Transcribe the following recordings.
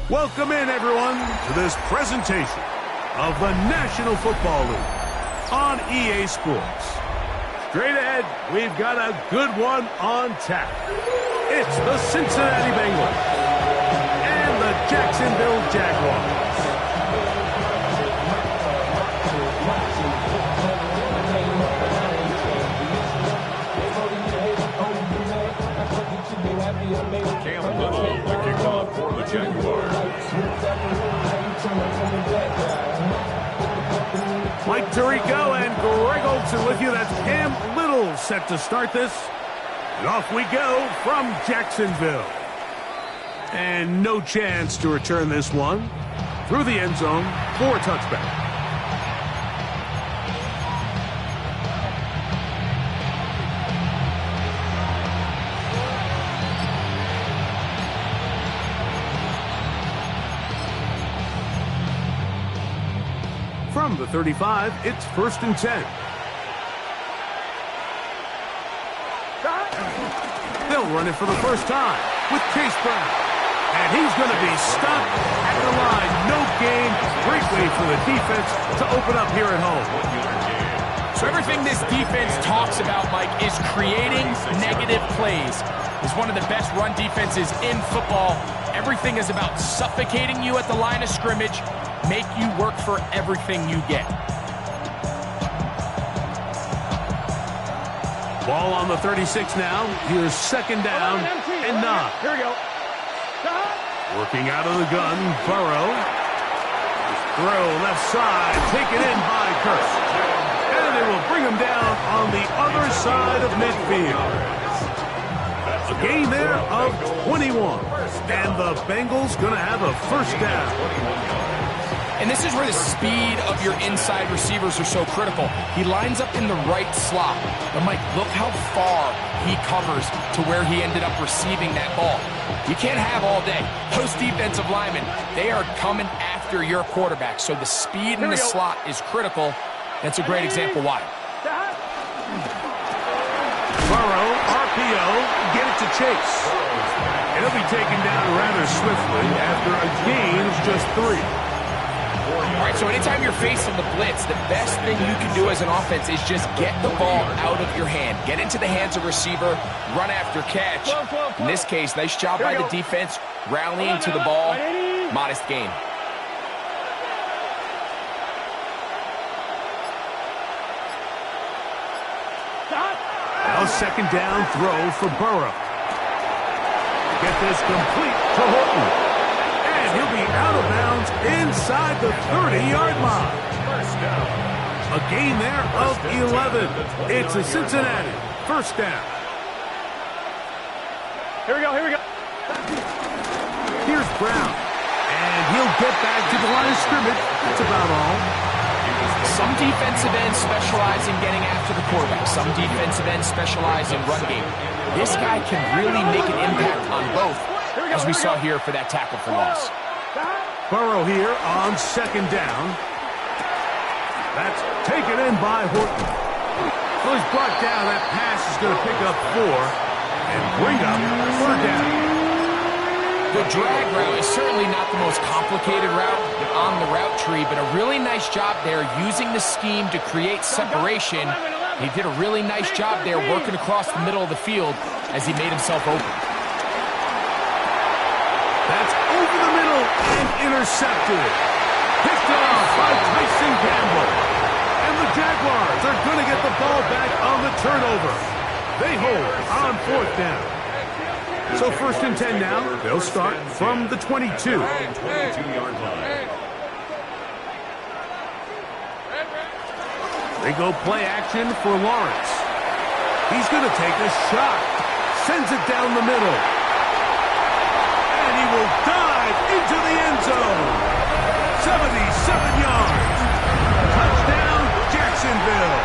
Welcome in, everyone, to this presentation of the National Football League on EA Sports. Straight ahead, we've got a good one on tap. It's the Cincinnati Bengals and the Jacksonville Jaguars. Cam Little, the kickoff for the Jaguars. Mike Tirico and Greg Olson with you. That's Cam Little set to start this. And off we go from Jacksonville. And no chance to return this one through the end zone for a touchback. From the 35, it's 1st and 10. They'll run it for the first time with Chase Brown. And he's going to be stopped at the line. No gain. Great way for the defense to open up here at home. So everything this defense talks about, Mike, is creating negative plays. It's one of the best run defenses in football. Everything is about suffocating you at the line of scrimmage, make you work for everything you get. Ball on the 36 now. Here's 2nd down and 9. Here we go. Working out of the gun, Burrow. Throw left side, taken in by Kirk. And they will bring him down on the other side of midfield. A gain there of 21. And the Bengals going to have a 1st down. And this is where the speed of your inside receivers are so critical. He lines up in the right slot. But, Mike, look how far he covers to where he ended up receiving that ball. You can't have all day. Those defensive linemen, they are coming after your quarterback. So the speed in the slot is critical. That's a great example why. Burrow, RPO, get it to Chase. He'll be taken down rather swiftly after a gain of just 3. All right, so anytime you're facing the blitz, the best thing you can do as an offense is just get the ball out of your hand. Get into the hands of receiver, run after catch. In this case, nice job by the defense, rallying to the ball. Modest gain. Now second down throw for Burrow. Get this complete to Horton. And he'll be out of bounds inside the 30-yard line. A gain there of 11. It's a Cincinnati first down. Here we go, here we go. Here's Brown. And he'll get back to the line of scrimmage. That's about all. Some defensive ends specialize in getting after the quarterback. Some defensive ends specialize in run game. This guy can really make an impact on both, as we saw here for that tackle for loss. Burrow here on second down. That's taken in by Horton. So he's brought down. That pass is going to pick up 4 and bring up third down. The drag route is certainly not the most complicated route on the route tree, but a really nice job there using the scheme to create separation. He did a really nice job there working across the middle of the field as he made himself open. That's over the middle and intercepted. Picked off by Tyson Campbell. And the Jaguars are going to get the ball back on the turnover. They hold on fourth down. So first and 10 now. They'll start from the 22. 22-yard line. They go play action for Lawrence. He's going to take a shot. Sends it down the middle. And he will dive into the end zone. 77 yards. Touchdown, Jacksonville.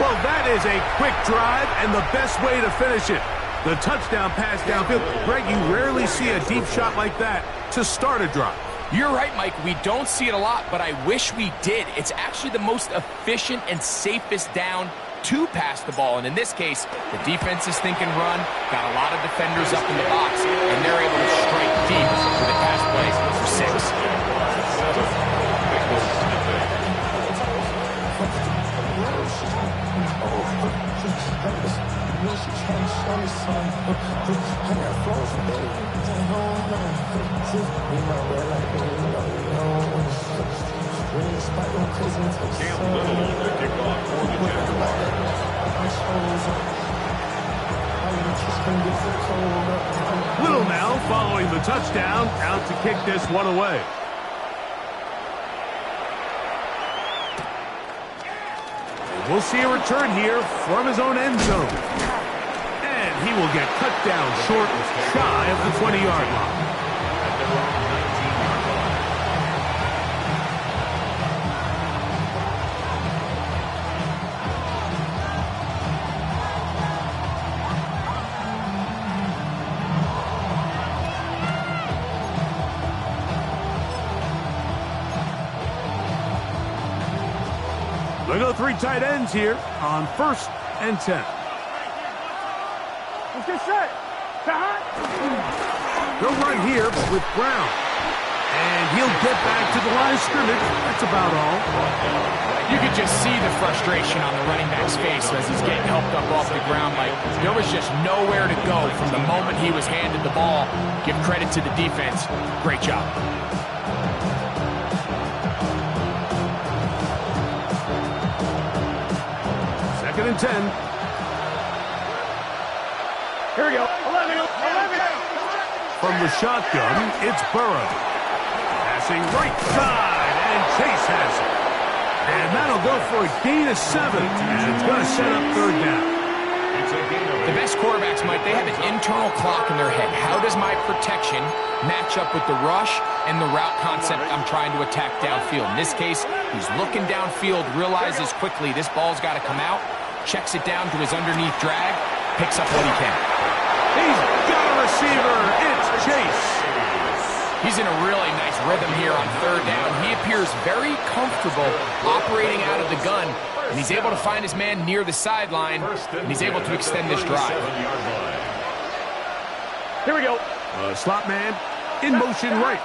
Well, that is a quick drive and the best way to finish it. The touchdown pass downfield. Greg, you rarely see a deep shot like that to start a drive. You're right, Mike. We don't see it a lot, but I wish we did. It's actually the most efficient and safest down to pass the ball. And in this case, the defense is thinking run, got a lot of defenders up in the box, and they're able to strike deep with a pass play for 6. Little now following the touchdown, out to kick this one away. We'll see a return here from his own end zone. And he will get cut down short, shy of the 20-yard line. They go 3 tight ends here on first and 10. Let's get set. They'll run here with Brown. And he'll get back to the line of scrimmage. That's about all. You could just see the frustration on the running back's face as he's getting helped up off the ground. Like, there was just nowhere to go from the moment he was handed the ball. Give credit to the defense. Great job. Second and 10. Here we go. 11. From the shotgun, it's Burrow. Passing right side, and Chase has it. And that'll go for a gain of 7. And it's going to set up third down. The best quarterbacks, Mike, they have an internal clock in their head. How does my protection match up with the rush and the route concept I'm trying to attack downfield? In this case, he's looking downfield, realizes quickly this ball's got to come out, checks it down to his underneath drag, picks up what he can. He's got a receiver. It's Chase. He's in a really nice rhythm here on third down. He appears very comfortable operating out of the gun, and he's able to find his man near the sideline, and he's able to extend this drive. Here we go. Slot man in motion right.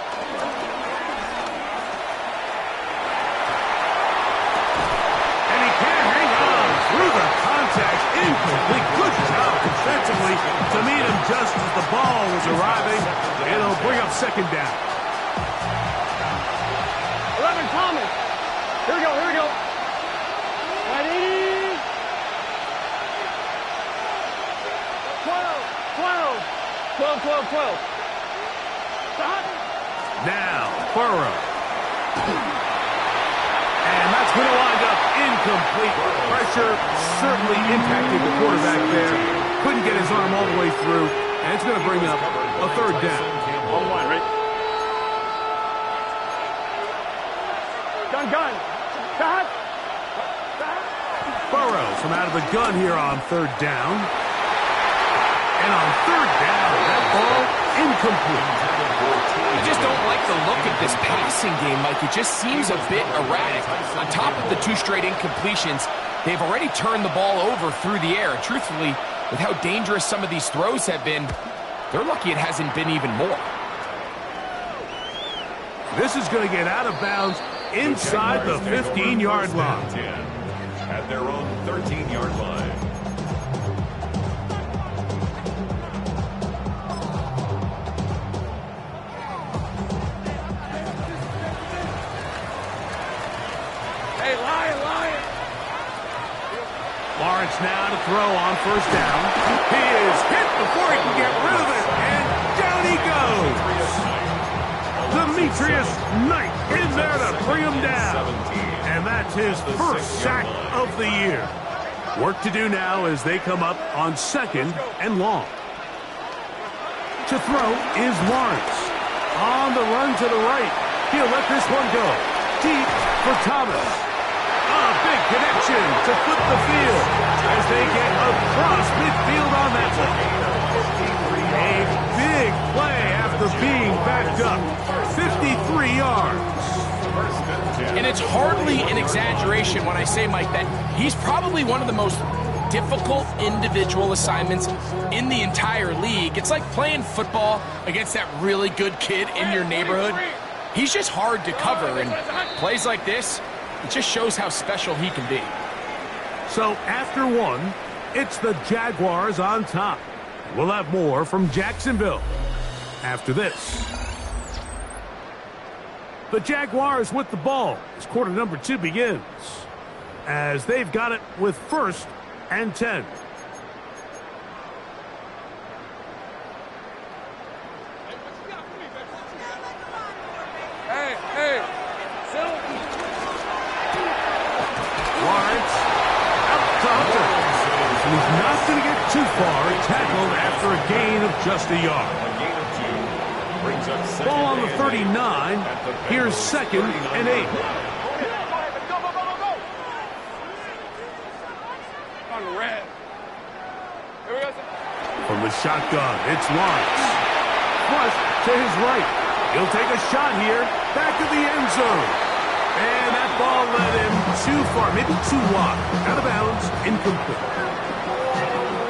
And he can't hang on through the contact. Incomplete. Good job defensively to meet him just as the ball was arriving. It'll bring up second down. 11, Thomas. Here we go, here we go. Ready? 12. Stop. Now, Burrow. And that's going to wind up incomplete. Pressure certainly impacted the quarterback there. Couldn't get his arm all the way through. And it's going to bring up a third down. On one, right? Gun. Stop. Burrows from out of the gun here on third down. And on third down, that ball incomplete. I just don't like the look of this passing game, Mike. It just seems a bit erratic. On top of the 2 straight incompletions, they've already turned the ball over through the air. And truthfully, with how dangerous some of these throws have been, they're lucky it hasn't been even more. This is going to get out of bounds inside the 15-yard line. At their own 13-yard line. Hey, Lion. Lawrence now to throw on first down. He is hit before he can get rid of it, and down he goes. Demetrius Knight in there to bring him down. And that's his first sack of the year. Work to do now as they come up on second and long. To throw is Lawrence. On the run to the right. He'll let this one go. Deep for Thomas. A big connection to flip the field as they get across midfield on that one. A big play after being backed up. 53 yards. And it's hardly an exaggeration when I say, Mike, that he's probably one of the most difficult individual assignments in the entire league. It's like playing football against that really good kid in your neighborhood. He's just hard to cover, and plays like this, it just shows how special he can be. So after one, it's the Jaguars on top. We'll have more from Jacksonville after this. The Jaguars with the ball as quarter number 2 begins, as they've got it with first and 10. Hey. Lawrence out to Hunter. And he's not going to get too far, tackled after a gain of just a yard. Ball on the 39. Here's second and 8. On the red. Here we go. From the shotgun, it's Lawrence. Flush to his right. He'll take a shot here. Back to the end zone. And that ball led him too far, maybe too wide. Out of bounds, incomplete.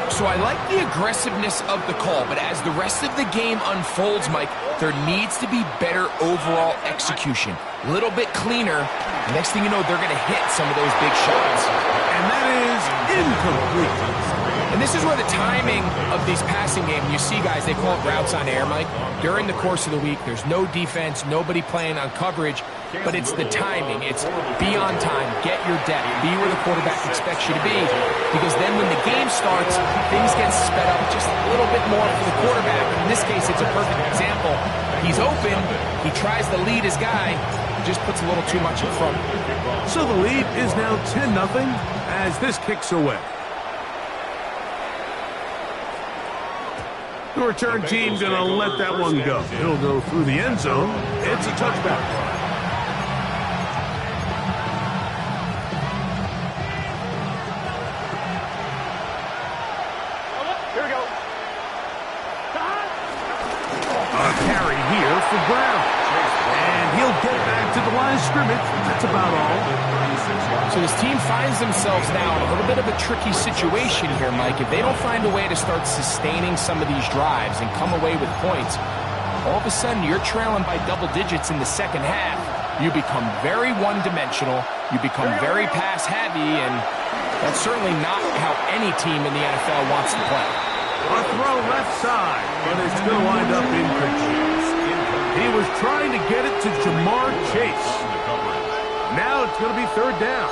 So I like the aggressiveness of the call, but as the rest of the game unfolds, Mike, there needs to be better overall execution. A little bit cleaner. Next thing you know, they're going to hit some of those big shots. And that is incomplete. And this is where the timing of these passing games, you see guys, they call it routes on air, Mike. During the course of the week, there's no defense, nobody playing on coverage, but it's the timing. It's be on time, get your depth, be where the quarterback expects you to be. Because then when the game starts, things get sped up just a little bit more for the quarterback. In this case, it's a perfect example. He's open, he tries to lead his guy, just puts a little too much in front. So the lead is now 10-0 as this kicks away. The return team going to let that one go. It'll go through the end zone. It's a touchback. Here we go. A carry here for Brown. And he'll get back to the line of scrimmage. That's about all. So this team finds themselves now in a little bit of a tricky situation here, Mike. If they don't find a way to start sustaining some of these drives and come away with points, all of a sudden you're trailing by double digits in the second half. You become very one-dimensional, you become very pass-heavy, and that's certainly not how any team in the NFL wants to play. A throw left side, but it's going to wind up incomplete. He was trying to get it to Jamar Chase. Now it's going to be third down.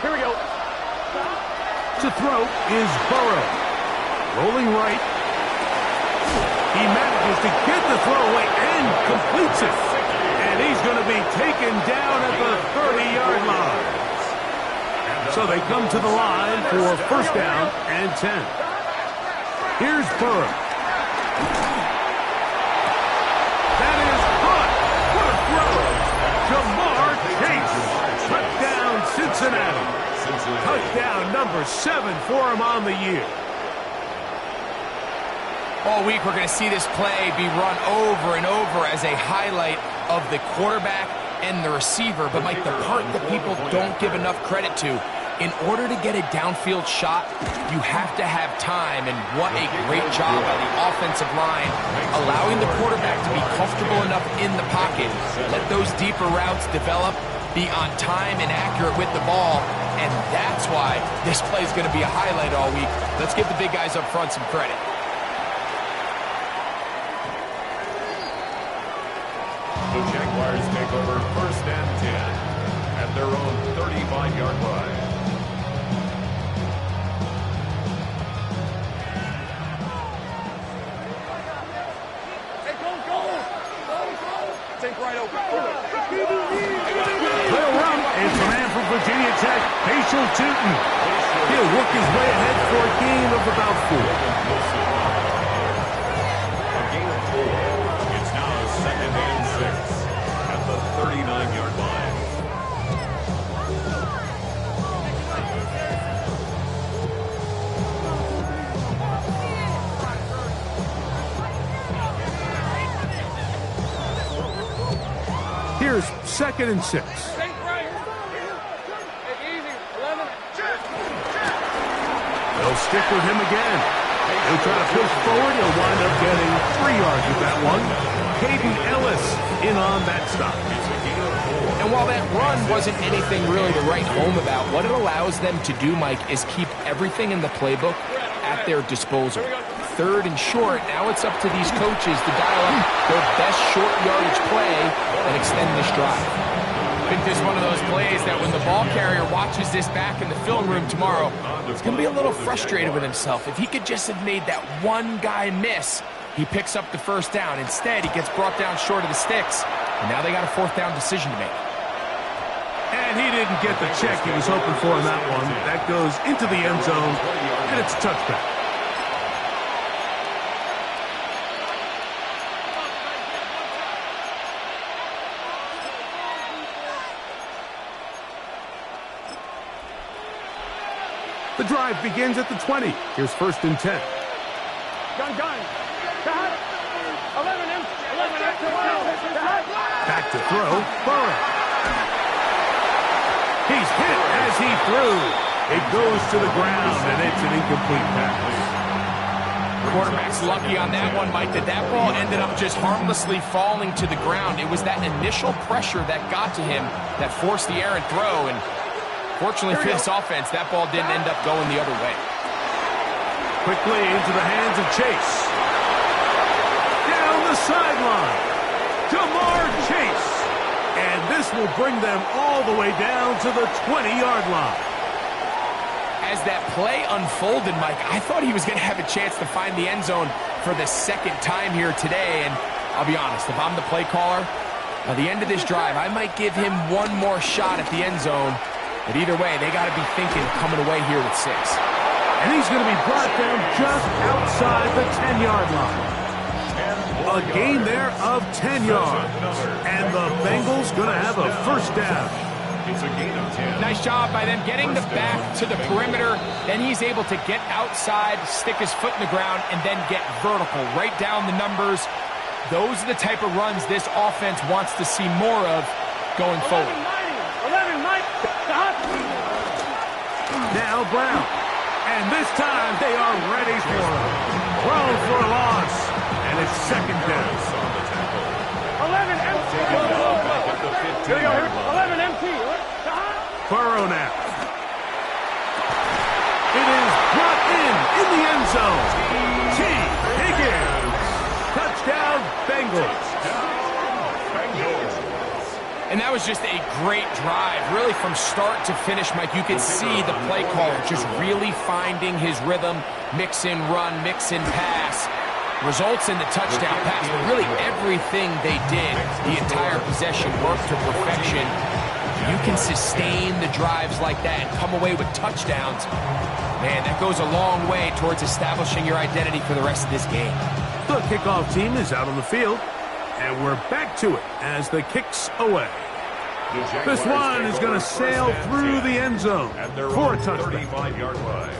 Here we go. To throw is Burrow. Rolling right. He manages to get the throw away and completes it. And he's going to be taken down at the 30-yard line. So they come to the line for first down and 10. Here's Burrow. That is caught. What a throw. Jamar Chase. Touchdown, Cincinnati. Touchdown number 7 for him on the year. All week we're going to see this play be run over and over as a highlight of the quarterback and the receiver. But, Mike, the part that people don't give enough credit to, in order to get a downfield shot, you have to have time. And what a great job by the offensive line, allowing the quarterback to be comfortable enough in the pocket, let those deeper routes develop, be on time and accurate with the ball. And that's why this play is going to be a highlight all week. Let's give the big guys up front some credit. The Jaguars take over first and 10 at their own 35-yard line. Hey, go. Take right over. They'll run. It's a man from Virginia Tech, Facial Tootin. He'll work his way ahead for a gain of about 4. A gain of 4. It's now second and 6 at the 39-yard line. Here's second and 6. Take right. Take easy. 11. They'll stick with him again. He'll try to push forward. He'll wind up getting 3 yards with that one. Caden Ellis in on that stop. And while that run wasn't anything really to write home about, what it allows them to do, Mike, is keep everything in the playbook at their disposal. Third and short, now it's up to these coaches to dial up their best short yardage play and extend this drive. I think this is one of those plays that when the ball carrier watches this back in the film room tomorrow, he's going to be a little frustrated with himself. If he could just have made that one guy miss, he picks up the first down. Instead, he gets brought down short of the sticks, and now they got a fourth down decision to make. And he didn't get the check he was hoping for in that one. That goes into the end zone, and it's a touchback. The drive begins at the 20. Here's first and 10. Gun. 11 in. 11 after 12. Back to throw. Burrow. He's hit as he threw. It goes to the ground, and it's an incomplete pass. Quarterback's lucky on that one, Mike, that ball ended up just harmlessly falling to the ground. It was that initial pressure that got to him that forced the errant throw, and fortunately for this offense, that ball didn't end up going the other way. Quickly into the hands of Chase. Down the sideline. Jamar Chase. And this will bring them all the way down to the 20-yard line. As that play unfolded, Mike, I thought he was going to have a chance to find the end zone for the second time here today. And I'll be honest, if I'm the play caller, by the end of this drive, I might give him one more shot at the end zone. But either way, they got to be thinking coming away here with 6. And he's going to be brought down just outside the 10-yard line. A gain there of 10 yards. And the Bengals going to have a first down. It's a gain of 10. Nice job by them getting the back to the perimeter. Then he's able to get outside, stick his foot in the ground, and then get vertical. Right down the numbers. Those are the type of runs this offense wants to see more of going forward. 11, Mike. Now Brown. And this time they are ready for him. Thrown for a loss. and it's second down. On the tackle. 11 empty. Taken down back at the 15-yard line. 11 empty. Burrow now. It is brought in the end zone. T. Higgins. Touchdown, Bengals. And that was just a great drive, really from start to finish, Mike. You could see the play caller just really finding his rhythm, mix in run, mix in pass, results in the touchdown pass. But really everything they did, the entire possession worked to perfection. You can sustain the drives like that and come away with touchdowns. Man, that goes a long way towards establishing your identity for the rest of this game. The kickoff team is out on the field. And we're back to it as the kick's away. This one is going to sail through the end zone for a touchdown. 35-yard line.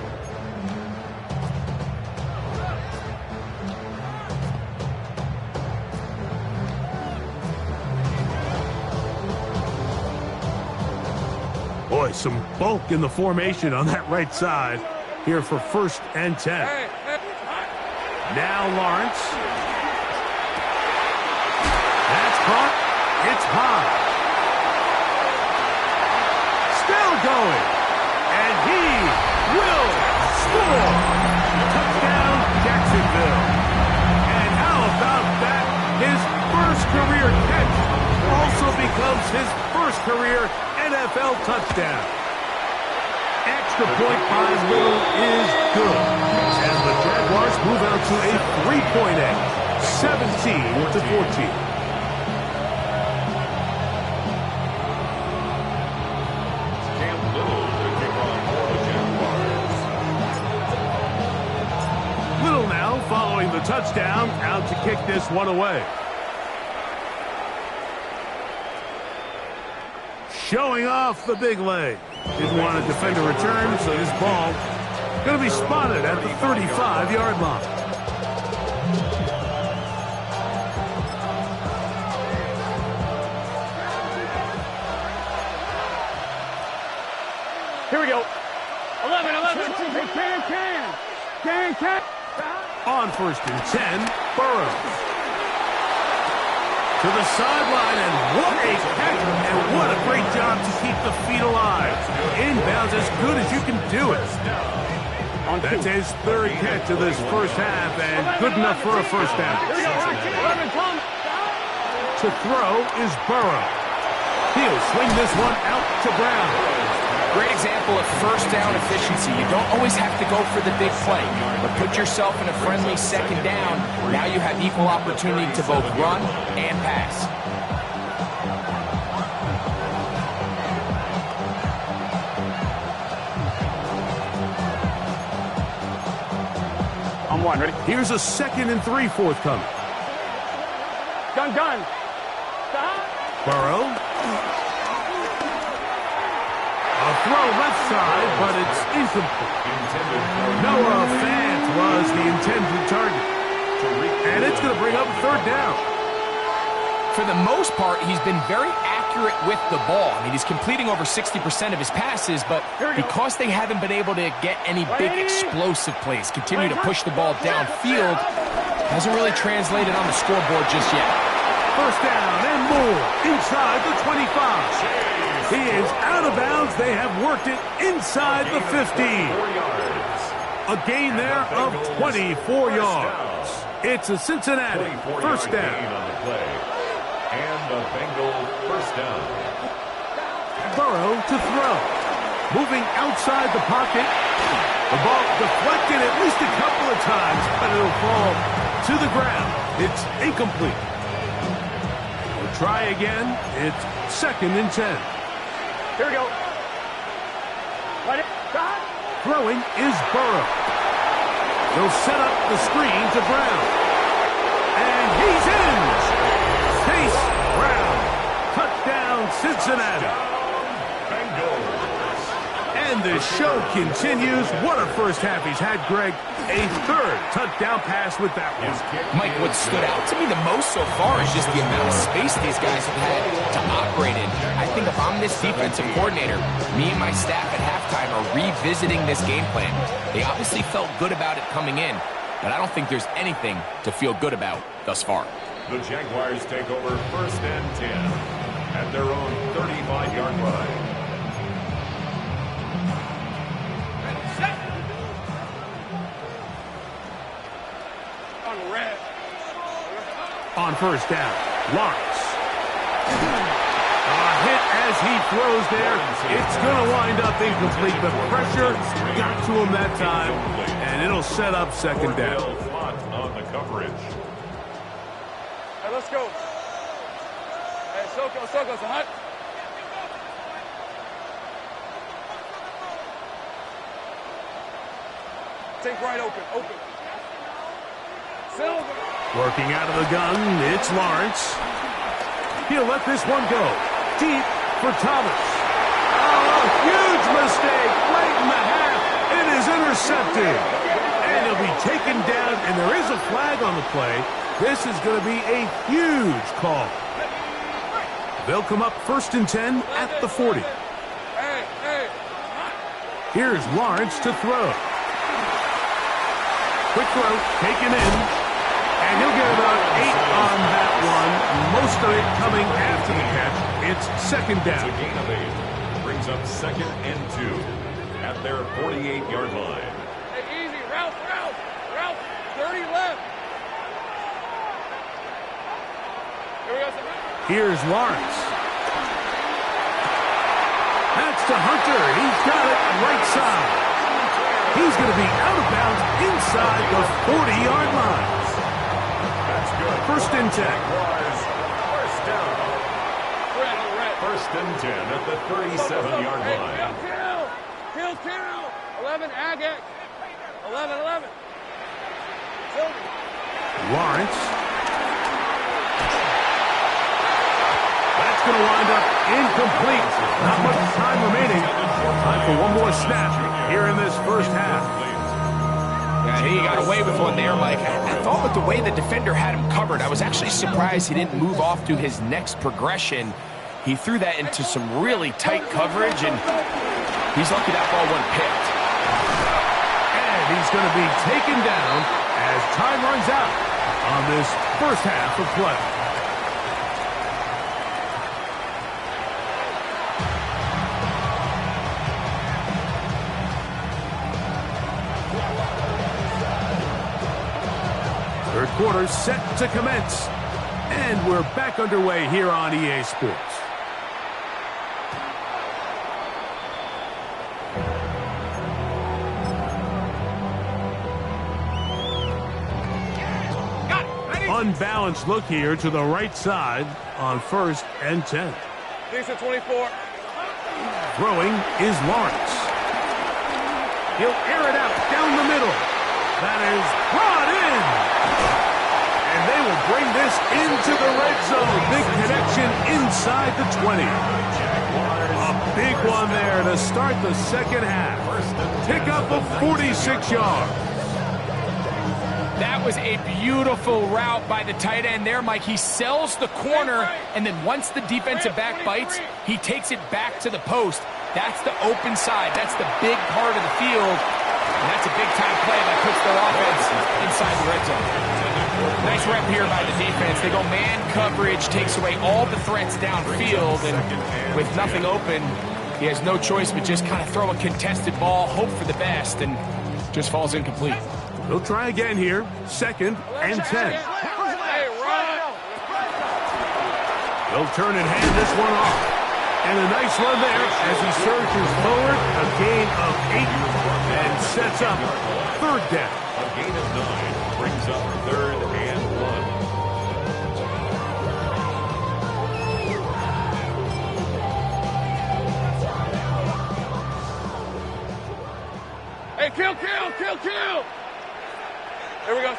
Boy, some bulk in the formation on that right side here for 1st and 10. Now Lawrence. That's caught. It's high. Still going. And he will score. Touchdown, Jacksonville. And how about that? His first career catch also becomes his first career NFL touchdown. Extra point by Little is good. And the Jaguars move out to a 3-point edge. 17-14. Following the touchdown, out to kick this one away. Showing off the big leg. Didn't want to defend a return, so this ball going to be spotted at the 35-yard line. Here we go. 11. Can. On 1st and 10, Burrow. To the sideline, and what a catch, and what a great job to keep the feet alive. Inbounds as good as you can do it. That's his 3rd catch of this first half, and good enough for a first down. To throw is Burrow. He'll swing this one out to Brown. Great example of first down efficiency. You don't always have to go for the big play, but put yourself in a friendly second down. Now you have equal opportunity to both run and pass. On 1, ready? Here's a 2nd and 3 forthcoming. Gun. Burrow. A throw left side, but it's incomplete. Noah Fant was the intended target. And it's going to bring up 3rd down. For the most part, he's been very accurate with the ball. I mean, he's completing over 60% of his passes, but because they haven't been able to get any big explosive plays, continue to push the ball downfield, hasn't really translated on the scoreboard just yet. 1st down and more inside the 25. He is out of bounds. They have worked it inside the 15. A gain there of 24 yards. It's a Cincinnati 1st down. And the Bengals 1st down. Burrow to throw. Moving outside the pocket. The ball deflected at least a couple of times, but it'll fall to the ground. It's incomplete. We'll try again. It's 2nd and 10. Here we go. Throwing is Burrow. They'll set up the screen to Brown. And he's in. Chase Brown. Touchdown, Cincinnati. And the show continues. What a first half he's had, Greg. A 3rd touchdown pass with that one. Mike, what stood out to me the most so far is just the amount of space these guys have had to operate in. I think if I'm this defensive coordinator, me and my staff at halftime are revisiting this game plan. They obviously felt good about it coming in, but I don't think there's anything to feel good about thus far. The Jaguars take over 1st and 10 at their own 35-yard line. On 1st down, Lawrence. A hit as he throws there. It's going to wind up incomplete. The pressure got to him that time, and it'll set up 2nd down. On the coverage. Hey, let's go. Hey, Soko, hot. Take right open. Silver. Working out of the gun, it's Lawrence. He'll let this one go. Deep for Thomas. Oh, a huge mistake late in the half. It is intercepted. And he'll be taken down, and there is a flag on the play. This is going to be a huge call. They'll come up 1st and 10 at the 40. Here's Lawrence to throw. Quick throw, taken in. And he'll get about 8 on that one. Most of it coming after the catch. It's 2nd down. It's a gain of 8. Brings up 2nd and 2 at their 48-yard line. Hey, easy. Route. 30 left. Here we go. Here's Lawrence. That's to Hunter. He's got it right side. He's going to be out of bounds inside the 40-yard line. That's good. 1st and 10. First down. 1st and 10 at the 37-yard line. Kill. 11, Agate. 11. Lawrence. That's going to wind up incomplete. Not much time remaining. Time for one more snap here in this 1st half. Yeah, he got away with one there, Mike. I thought with the way the defender had him covered, I was actually surprised he didn't move off to his next progression. He threw that into some really tight coverage, and he's lucky that ball wasn't picked. And he's going to be taken down as time runs out on this 1st half of play. Third quarter set to commence. And we're back underway here on EA Sports. Unbalanced look here to the right side on 1st and 10. Decent 24. Throwing is Lawrence. He'll air it out down the middle. That is brought in. And they will bring this into the red zone. Big connection inside the 20. A big one there to start the 2nd half. Pick up of 46 yards. That was a beautiful route by the tight end there, Mike. He sells the corner, and then once the defensive back bites, he takes it back to the post. That's the open side. That's the big part of the field. And that's a big-time play that puts their offense inside the red zone. Nice rep here by the defense. They go man coverage, takes away all the threats downfield, and with nothing open, he has no choice but just kind of throw a contested ball, hope for the best, and just falls incomplete. They'll try again here. 2nd and 10. They'll turn and hand this one off. And a nice run there as he surges forward. A gain of 8 and sets up 3rd down. A gain of 9 brings up 3rd and 1. Hey, kill. Here we go.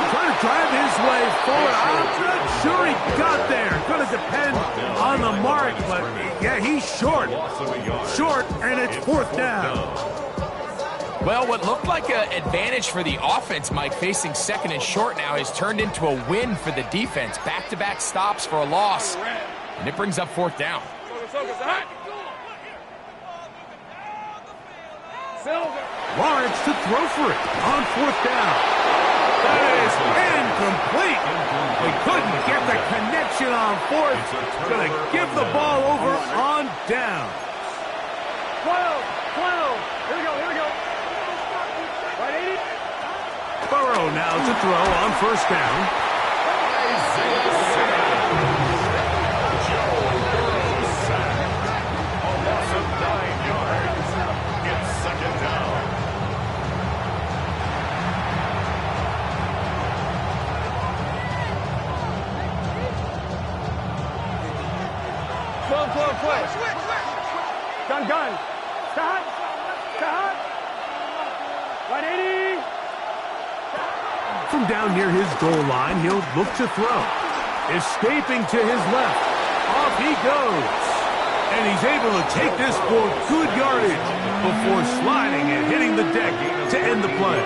Trying to drive his way forward. I'm not sure he got there. Going to depend on the mark, but yeah, he's short. Short, and it's 4th down. Well, what looked like an advantage for the offense, Mike, facing 2nd and short now, has turned into a win for the defense. Back-to-back stops for a loss, and it brings up 4th down. Lawrence to throw for it on 4th down. That is incomplete. They couldn't get the connection on 4th. Going to give the ball over on down. 12. Here we go. Right, 80. Burrow now to throw on 1st down. A loss of 9 yards. It's 2nd down. Play. Gun. Stop. Right, 80. From down near his goal line, he'll look to throw. Escaping to his left. Off he goes. And he's able to take this for good yardage before sliding and hitting the deck to end the play.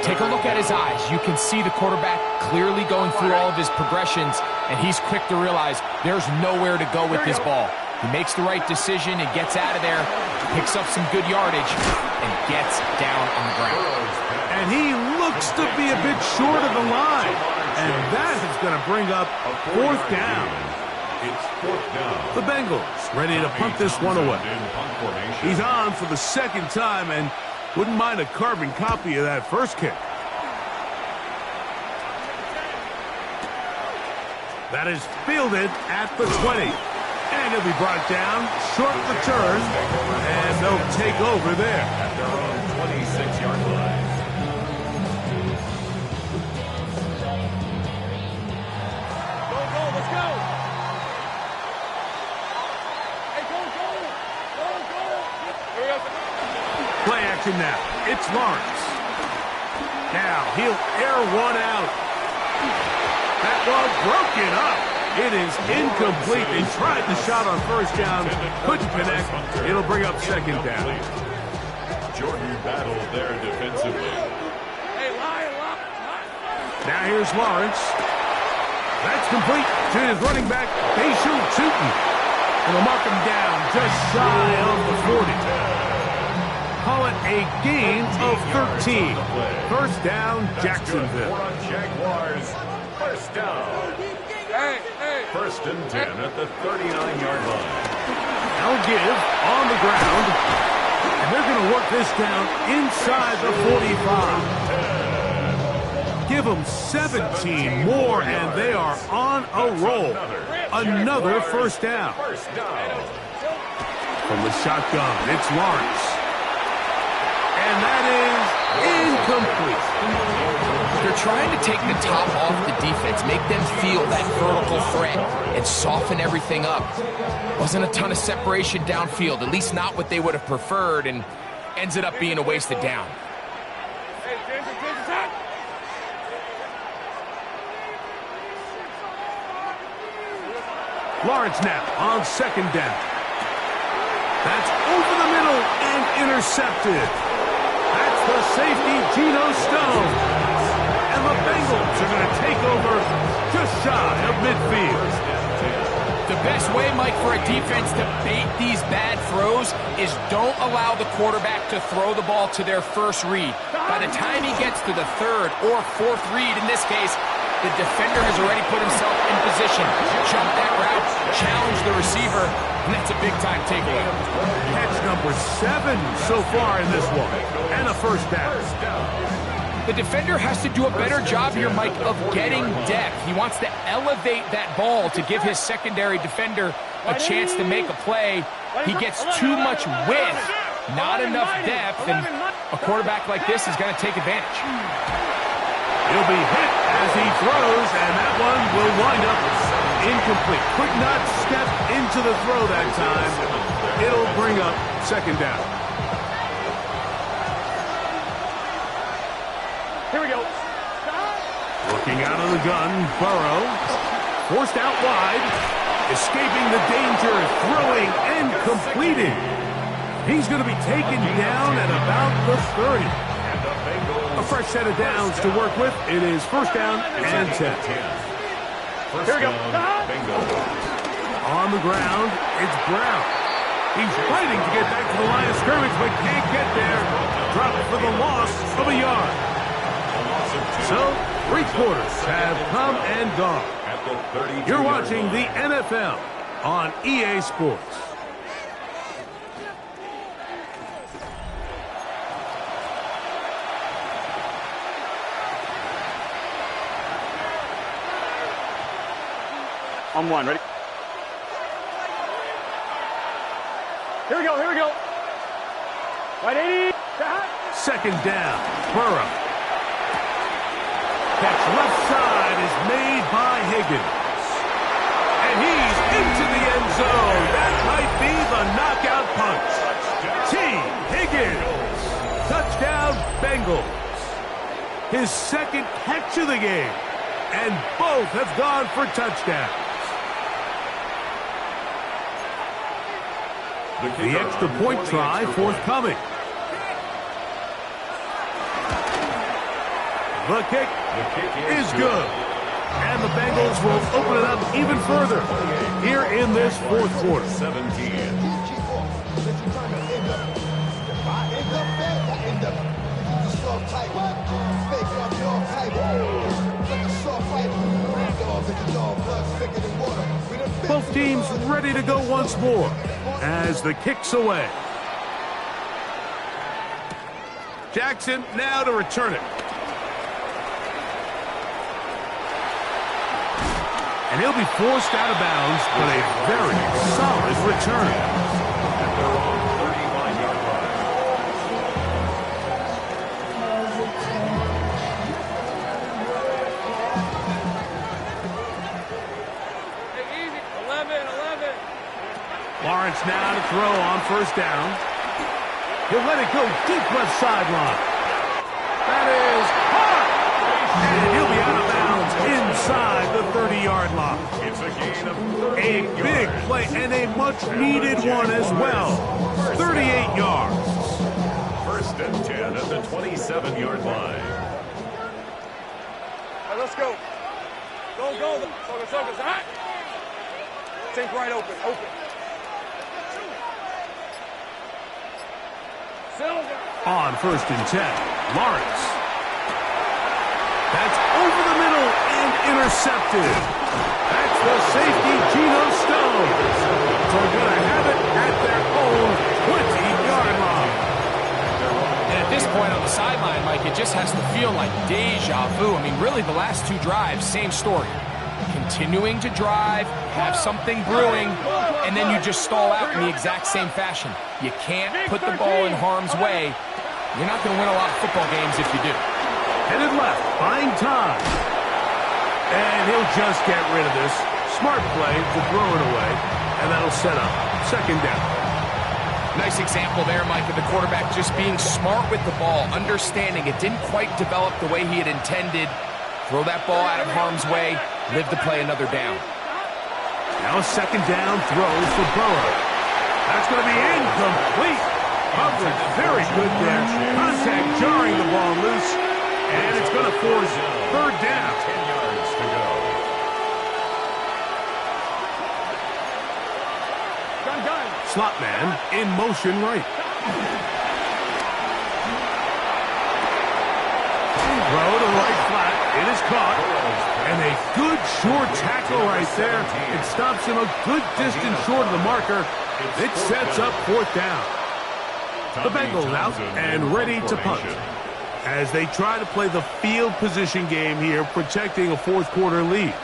Take a look at his eyes. You can see the quarterback clearly going through all of his progressions, and he's quick to realize there's nowhere to go with this ball. He makes the right decision and gets out of there, picks up some good yardage, and gets down on the ground. And he looks to be a bit short of the line. And that is going to bring up 4th down. It's 4th down. The Bengals ready to punt this one away. He's on for the 2nd time and wouldn't mind a carbon copy of that first kick. That is fielded at the 20. And he'll be brought down, short return, and they'll take over there. At their own 26-yard line. Go, let's go. Hey, go. Here we go. Play action now. It's Lawrence. Now he'll air one out. That ball broken up. It is incomplete. They tried the shot on 1st down. Couldn't connect. It'll bring up 2nd down. Jordan battled there defensively. Hey, lie. Now here's Lawrence. That's complete to his running back, Bashil Tootin. And they'll mark him down just shy of the 40. Call it a gain of 13. 1st down, Jacksonville. Jaguars. 1st down. Hey. 1st and 10 at the 39-yard line. They'll give on the ground. And they're going to work this down inside the 45. Give them 17 more, and they are on a roll. Another 1st down. From the shotgun, it's Lawrence. And that is incomplete. They're trying to take the top off the defense, make them feel that vertical threat, and soften everything up. Wasn't a ton of separation downfield, at least not what they would have preferred, and ends it up being a wasted down. Hey, Ginger, time. Lawrence now on 2nd down. That's over the middle and intercepted. That's the safety, Geno Stone. And the Bengals are going to take over just shy of midfield. The best way, Mike, for a defense to bait these bad throws is don't allow the quarterback to throw the ball to their first read. By the time he gets to the 3rd or 4th read, in this case, the defender has already put himself in position. Jump that route, challenge the receiver, and that's a big-time takeaway. Catch number 7 so far in this one, and a 1st down. The defender has to do a better job here, Mike, of getting depth. He wants to elevate that ball to give his secondary defender a chance to make a play. He gets too much width, not enough depth, and a quarterback like this is going to take advantage. He'll be hit as he throws, and that one will wind up incomplete. Could not step into the throw that time. It'll bring up 2nd down. Here we go. Looking out of the gun, Burrow. Forced out wide. Escaping the danger, throwing and completing. He's going to be taken down at about the 30. A fresh set of downs to work with. It is 1st down and 10. Here we go. On the ground, it's Brown. He's fighting to get back to the line of scrimmage, but can't get there. Dropped for the loss of a yard. So, 3 quarters have come and gone. You're watching the NFL on EA Sports. On 1, ready? Here we go, here we go. Right 80. Second down, Burrow. Catch left side is made by Higgins. And he's into the end zone. That might be the knockout punch. T. Higgins. Touchdown, Bengals. His second catch of the game. And both have gone for touchdowns. The extra point try forthcoming. The kick is good. And the Bengals will open it up even further here in this fourth quarter. 17. Both teams ready to go once more as the kick's away. Jackson now to return it. And he'll be forced out of bounds, but a very solid return. At their own 35-yard line. Take easy. 11. Lawrence now to throw on first down. He'll let it go deep left sideline. That is hard. And he'll be out of bounds inside the 30-yard line. It's a gain of A big play and a much-needed one as well. 38 yards. First and 10 at the 27-yard line. All right, let's go. Go. Focus. All right. Take right open. Silver. On first and 10, Lawrence. That's over the middle and intercepted. That's the safety, Geno Stone. So they're going to have it at their own 20-yard line. And at this point on the sideline, Mike, it just has to feel like deja vu. I mean, really, the last 2 drives, same story. Continuing to drive, have something brewing, and then you just stall out in the exact same fashion. You can't put the ball in harm's way. You're not going to win a lot of football games if you do. Headed left, buying time. And he'll just get rid of this. Smart play to throw it away, and that'll set up second down. Nice example there, Mike, of the quarterback just being smart with the ball, understanding it didn't quite develop the way he had intended. Throw that ball out of harm's way, live to play another down. Now a second down throw for Burrow. That's going to be incomplete. Coverage very good there. Contact jarring the ball loose. And it's going to force third down. 10 yards to go. Gun. Slot man in motion right. Throw to right flat. It is caught. And a good short tackle right there. It stops him a good distance short of the marker. It sets up fourth down. The Bengals out and ready to punt as they try to play the field position game here, protecting a fourth quarter lead.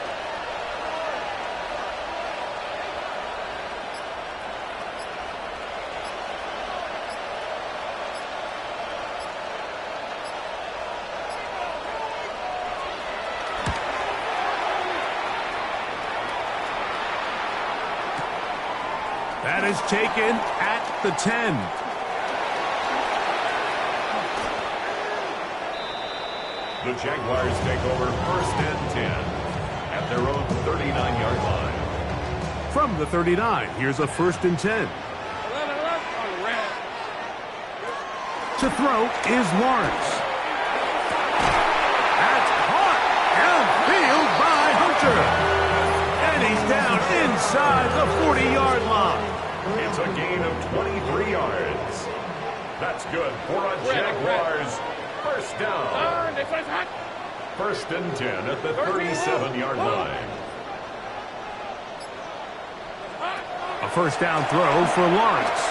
That is taken at the 10. The Jaguars take over first and 10 at their own 39-yard line. From the 39, here's a first and 10. 11 on the red. To throw is Lawrence. That's caught downfield by Hunter. And he's down inside the 40-yard line. It's a gain of 23 yards. That's good for a Jaguars first down. First and 10 at the 37-yard line. A first down throw for Lawrence.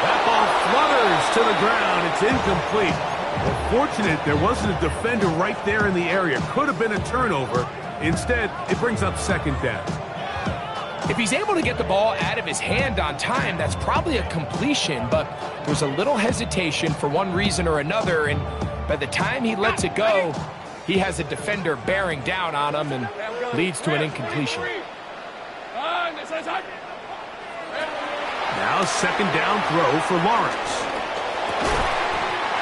That ball flutters to the ground. It's incomplete. Well, fortunate there wasn't a defender right there in the area. Could have been a turnover. Instead, it brings up second down. If he's able to get the ball out of his hand on time, that's probably a completion, but there's a little hesitation for one reason or another, and by the time he lets it go, he has a defender bearing down on him and leads to an incompletion. Now second down throw for Lawrence.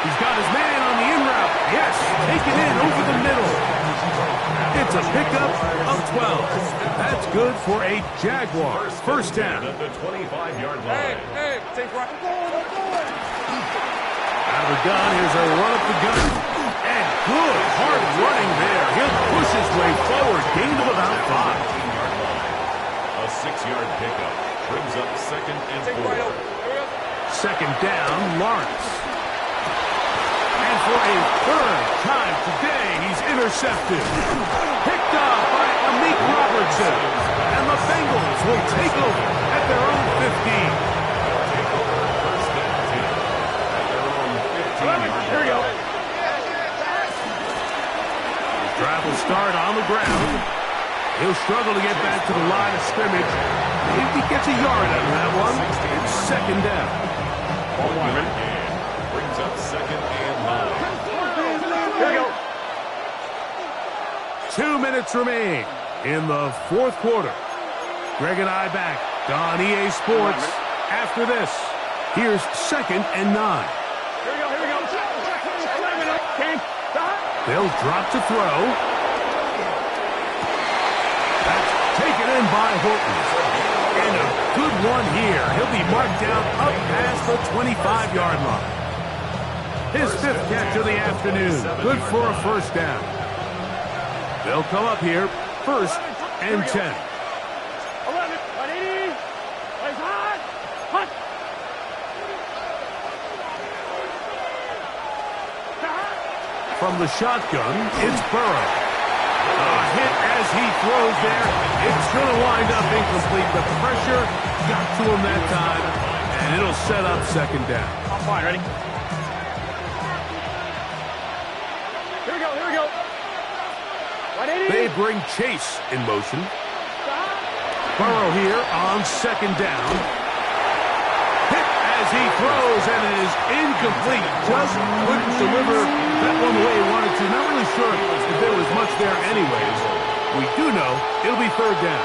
He's got his man on the in route. Yes, take it in over the middle. It's a pickup of 12. That's good for a Jaguar first down. At the 25-yard line. Out of the gun, here's a run up the gun. And good, hard running there. He'll push his way forward, gain of about 5. A 6-yard pickup brings up second and 4. Second down, Lawrence. And for a third time today, he's intercepted. Picked off by Amik Robertson. And the Bengals will take over at their own 15. First and 10 at their own 15-yard line. Here we go. Drive will start on the ground. He'll struggle to get back to the line of scrimmage. If he gets a yard out of that one, it's second down. Brings up second and 9. Here we go. 2 minutes remain in the fourth quarter. Greg and I back on EA Sports. After this, here's second and 9. Here we go. Here we go. They'll drop to throw. That's taken in by Horton. And a good one here. He'll be marked down up past the 25-yard line. His fifth catch of the afternoon. Good for a first down. They'll come up here, first and 10. 11, 180. Plays hot. Hot. From the shotgun, it's Burrow. A hit as he throws there. It's going to wind up incomplete. The pressure got to him that time, and it'll set up second down. I'm fine. Ready? Here we go. Here we go. 180. They bring Chase in motion. Burrow here on second down. Hit as he throws, and it is incomplete. Just couldn't deliver that one the way he wanted to. Not really sure if there was much there anyways. We do know it'll be third down.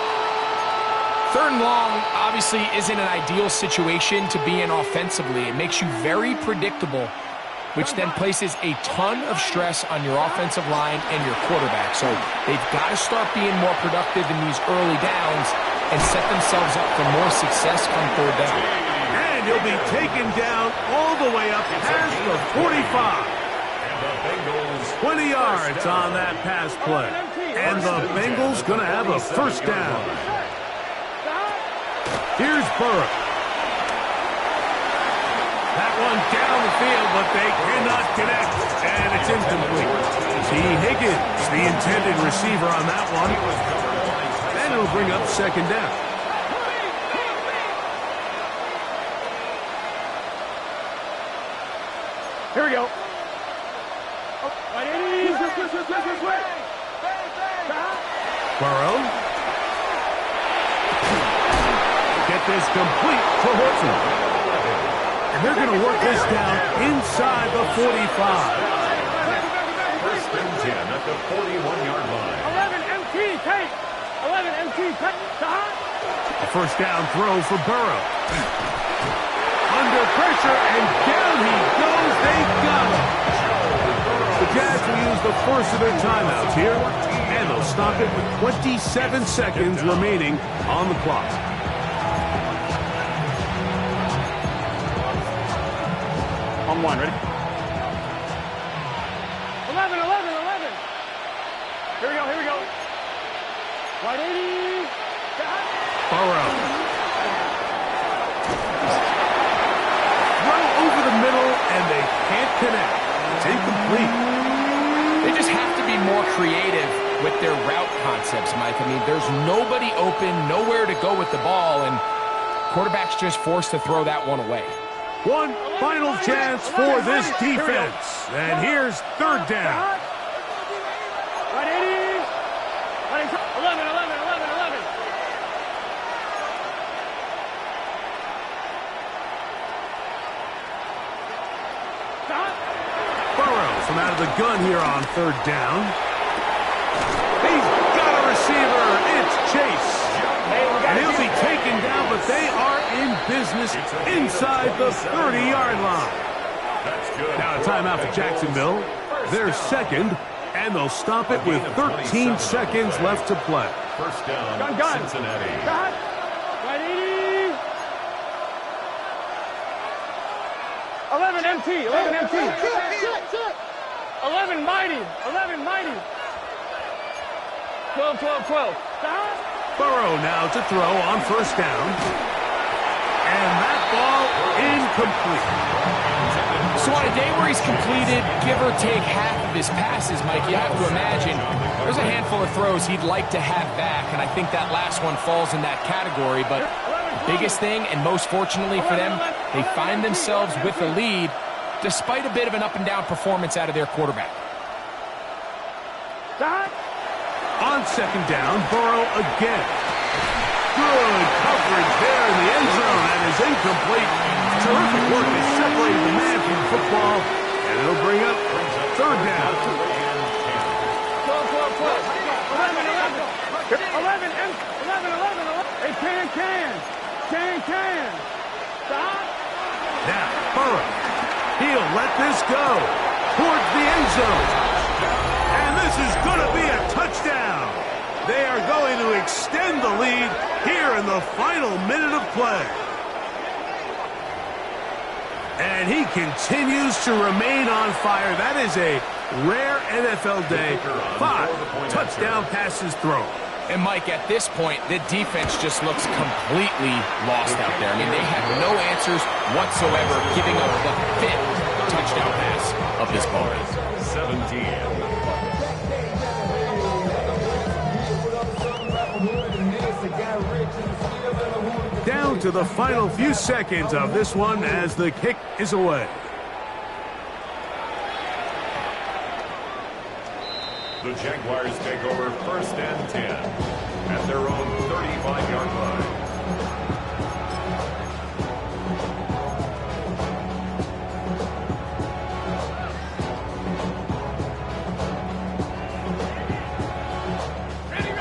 Third and long obviously isn't an ideal situation to be in offensively. It makes you very predictable, which then places a ton of stress on your offensive line and your quarterback. So they've got to start being more productive in these early downs and set themselves up for more success come third down. And he'll be taken down all the way up past the 45. 20 yards on that pass play. And the Bengals going to have a first down. Here's Burrow. That one down the field, but they cannot connect, and it's incomplete. T. Higgins, the intended receiver on that one. And it'll bring up second down. Here we go. 180. Burrow. Get this complete to Horton. And they're going to work this down inside the 45. First and 10 at the 41-yard line. 11 MT, take. 11 MT, cut. A first down throw for Burrow. Under pressure, and down he goes. They got him. The Jazz will use the first of their timeouts here, and they'll stop it with 27 seconds remaining on the clock. On one, ready? 11. Here we go. 180. Burrow. Throw over the middle, and they can't connect. It's incomplete. They just have to be more creative with their route concepts, Mike. I mean, there's nobody open, nowhere to go with the ball, and quarterback's just forced to throw that one away. One final chance for this defense. And here's third down. Right, 80. 11. Burrow from out of the gun here on third down. He's got a receiver. It's Chase. And he'll be taken down, but they are in business inside the 30-yard line. Now a timeout for Jacksonville. They're second, and they'll stop it with 13 seconds left to play. First down, Gun. Cincinnati. Right, 80. 11 MT. 11 mighty. 12. Burrow now to throw on first down. And that ball incomplete. So on a day where he's completed, give or take half of his passes, Mike, you have to imagine there's a handful of throws he'd like to have back, and I think that last one falls in that category. But the biggest thing, and most fortunately for them, they find themselves with the lead despite a bit of an up-and-down performance out of their quarterback. On second down, Burrow again. Good coverage there in the end zone. That is incomplete. Terrific work to separate the man from the football. And it'll bring up third down. 11. Hey, can. Stop. Now, Burrow. He'll let this go towards the end zone. And this is going to be a touchdown. They are going to extend the lead here in the final minute of play. And he continues to remain on fire. That is a rare NFL day. 5 touchdown passes thrown. And, Mike, at this point, the defense just looks completely lost out there. I mean, they have no answers whatsoever, giving up the 5th touchdown pass of this ball game. 17. Down to the final few seconds of this one as the kick is away. The Jaguars take over first and 10 at their own 35-yard line. Ready.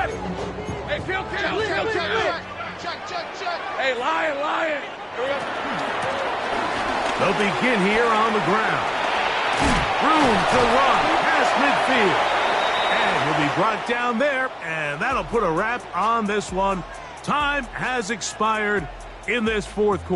Hey, kill. Check. Hey, lion. Here we go. They'll begin here on the ground. Room to run past midfield. And he'll be brought down there, and that'll put a wrap on this one. Time has expired in this fourth quarter.